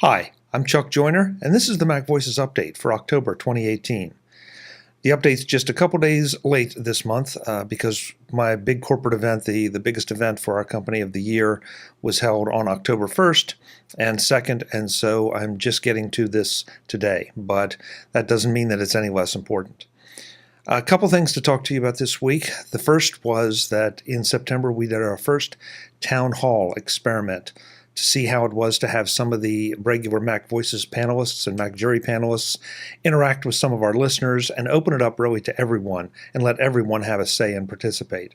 Hi, I'm Chuck Joyner, and this is the MacVoices update for October 2018. The update's just a couple days late this month because my big corporate event, the biggest event for our company of the year, was held on October 1st and 2nd, and so I'm just getting to this today, but that doesn't mean that it's any less important. A couple things to talk to you about this week. The first was that in September we did our first town hall experiment to see how it was to have some of the regular MacVoices panelists and MacJury panelists interact with some of our listeners and open it up really to everyone and let everyone have a say and participate.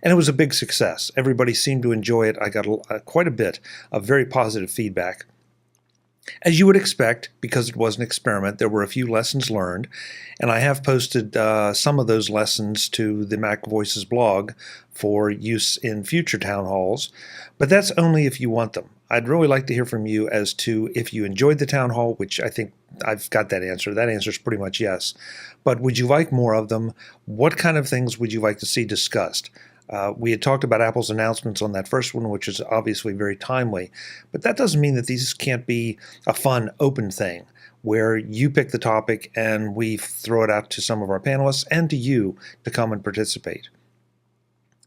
And it was a big success. Everybody seemed to enjoy it. I got quite a bit of very positive feedback. As you would expect, because it was an experiment, there were a few lessons learned, and I have posted some of those lessons to the MacVoices blog for use in future town halls, but that's only if you want them. I'd really like to hear from you as to if you enjoyed the town hall, which I think I've got that answer. That answer is pretty much yes. But would you like more of them? What kind of things would you like to see discussed? We had talked about Apple's announcements on that first one, which is obviously very timely, but that doesn't mean that these can't be a fun, open thing where you pick the topic and we throw it out to some of our panelists and to you to come and participate.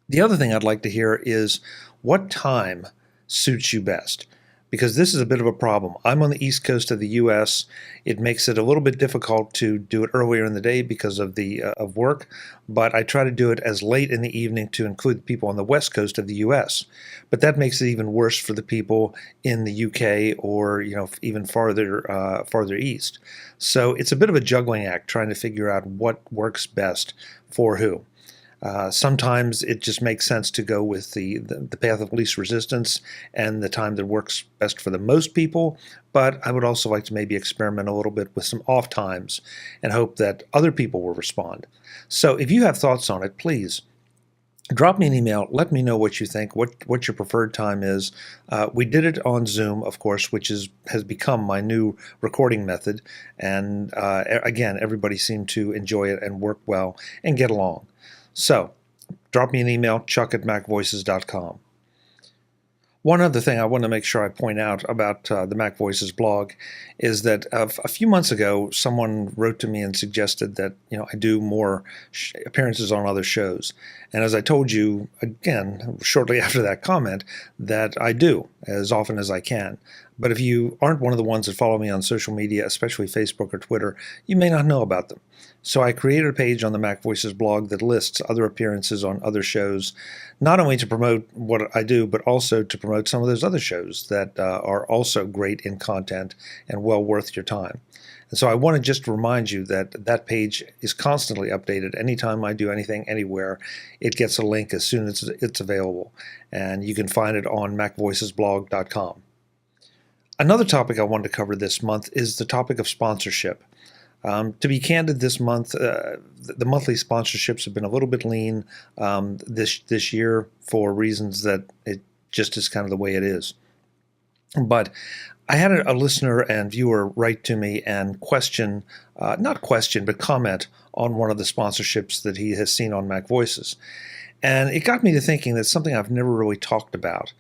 The other thing I'd like to hear is what time suits you best, because this is a bit of a problem. I'm on the East Coast of the U.S. It makes it a little bit difficult to do it earlier in the day because of the of work, but I try to do it as late in the evening to include people on the West Coast of the U.S. But that makes it even worse for the people in the U.K. or even farther east. So it's a bit of a juggling act trying to figure out what works best for who. Sometimes it just makes sense to go with the path of least resistance and the time that works best for the most people, but I would also like to maybe experiment a little bit with some off times and hope that other people will respond. So if you have thoughts on it, please drop me an email. Let me know what you think, what your preferred time is. We did it on Zoom, of course, which has become my new recording method, and again, everybody seemed to enjoy it and work well and get along. So, drop me an email, chuck@macvoices.com. One other thing I want to make sure I point out about the MacVoices blog is that a few months ago, someone wrote to me and suggested that I do more appearances on other shows. And as I told you, again, shortly after that comment, that I do as often as I can. But if you aren't one of the ones that follow me on social media, especially Facebook or Twitter, you may not know about them. So I created a page on the MacVoices blog that lists other appearances on other shows, not only to promote what I do, but also to promote some of those other shows that are also great in content and well worth your time. And so I want to just remind you that that page is constantly updated. Anytime I do anything anywhere, it gets a link as soon as it's available. And you can find it on MacVoicesBlog.com. Another topic I wanted to cover this month is the topic of sponsorship. To be candid, this month, the monthly sponsorships have been a little bit lean this year for reasons that it just is kind of the way it is. But I had a listener and viewer write to me and not question, but comment on one of the sponsorships that he has seen on MacVoices. And it got me to thinking that's something I've never really talked about.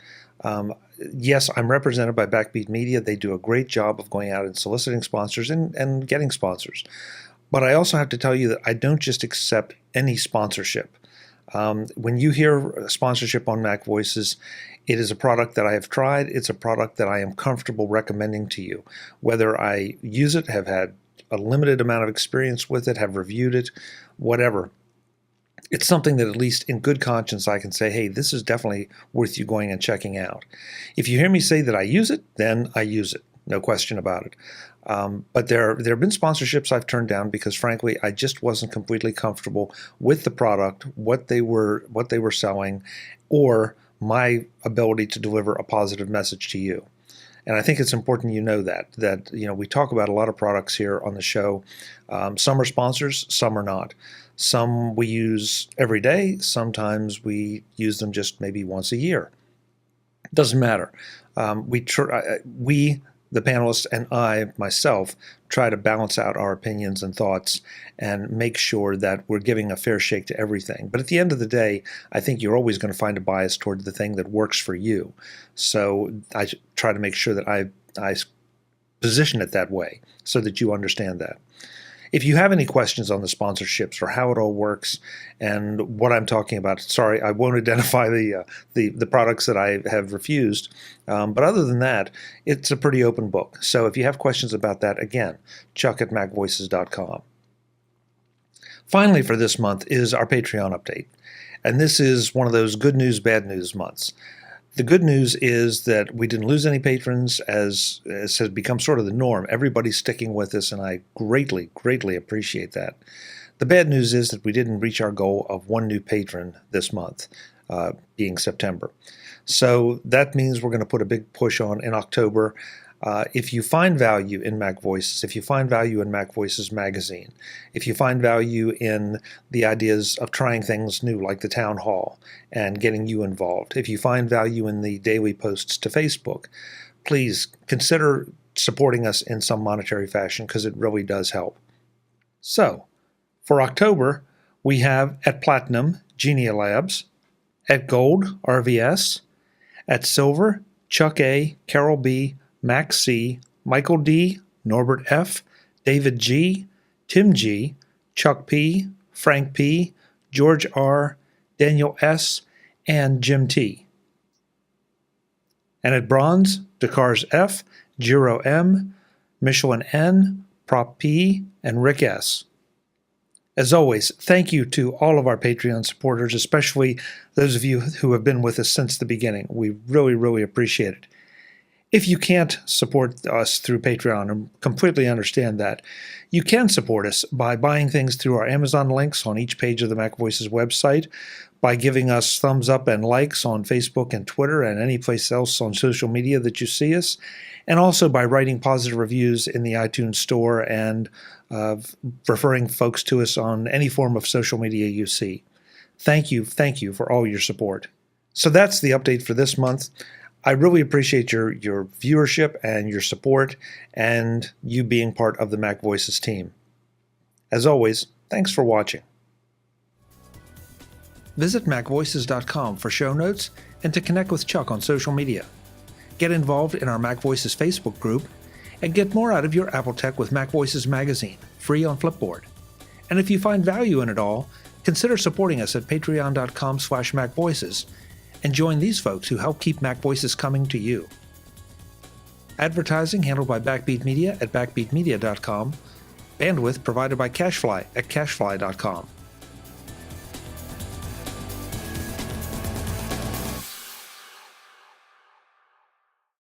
Yes, I'm represented by Backbeat Media. They do a great job of going out and soliciting sponsors and getting sponsors. But I also have to tell you that I don't just accept any sponsorship. When you hear sponsorship on MacVoices, it is a product that I have tried. It's a product that I am comfortable recommending to you. Whether I use it, have had a limited amount of experience with it, have reviewed it, whatever. It's something that at least in good conscience I can say, hey, this is definitely worth you going and checking out. If you hear me say that I use it, then I use it. No question about it. But there have been sponsorships I've turned down because, frankly, I just wasn't completely comfortable with the product, what they were selling, or my ability to deliver a positive message to you. And I think it's important you know that we talk about a lot of products here on the show. Some are sponsors, some are not. Some we use every day. Sometimes we use them just maybe once a year. Doesn't matter. We, the panelists, and I, myself, try to balance out our opinions and thoughts and make sure that we're giving a fair shake to everything. But at the end of the day, I think you're always going to find a bias toward the thing that works for you. So I try to make sure that I position it that way so that you understand that. If you have any questions on the sponsorships or how it all works and what I'm talking about, sorry, I won't identify the products that I have refused. But other than that, it's a pretty open book. So if you have questions about that, again, chuck@macvoices.com. Finally, for this month is our Patreon update. And this is one of those good news, bad news months. The good news is that we didn't lose any patrons, as has become sort of the norm. Everybody's sticking with us, and I greatly, greatly appreciate that. The bad news is that we didn't reach our goal of one new patron this month, being September. So that means we're going to put a big push on in October. If you find value in MacVoices, if you find value in MacVoices magazine, if you find value in the ideas of trying things new like the town hall and getting you involved, if you find value in the daily posts to Facebook, please consider supporting us in some monetary fashion because it really does help. So, for October, we have at Platinum, Genia Labs, at Gold, RVS, at Silver, Chuck A., Carol B., Max C., Michael D., Norbert F., David G., Tim G., Chuck P., Frank P., George R., Daniel S., and Jim T. And at Bronze, Dakars F., Giro M., Michelin N., Prop P., and Rick S. As always, thank you to all of our Patreon supporters, especially those of you who have been with us since the beginning. We really, really appreciate it. If you can't support us through Patreon, and completely understand that, you can support us by buying things through our Amazon links on each page of the MacVoices website, by giving us thumbs up and likes on Facebook and Twitter and any place else on social media that you see us, and also by writing positive reviews in the iTunes Store and referring folks to us on any form of social media you see. Thank you for all your support. So that's the update for this month. I really appreciate your viewership and your support and you being part of the MacVoices team. As always, thanks for watching. Visit MacVoices.com for show notes and to connect with Chuck on social media. Get involved in our MacVoices Facebook group and get more out of your Apple Tech with MacVoices magazine, free on Flipboard. And if you find value in it all, consider supporting us at patreon.com/MacVoices and join these folks who help keep MacVoices coming to you. Advertising handled by Backbeat Media at backbeatmedia.com. Bandwidth provided by CashFly at cashfly.com.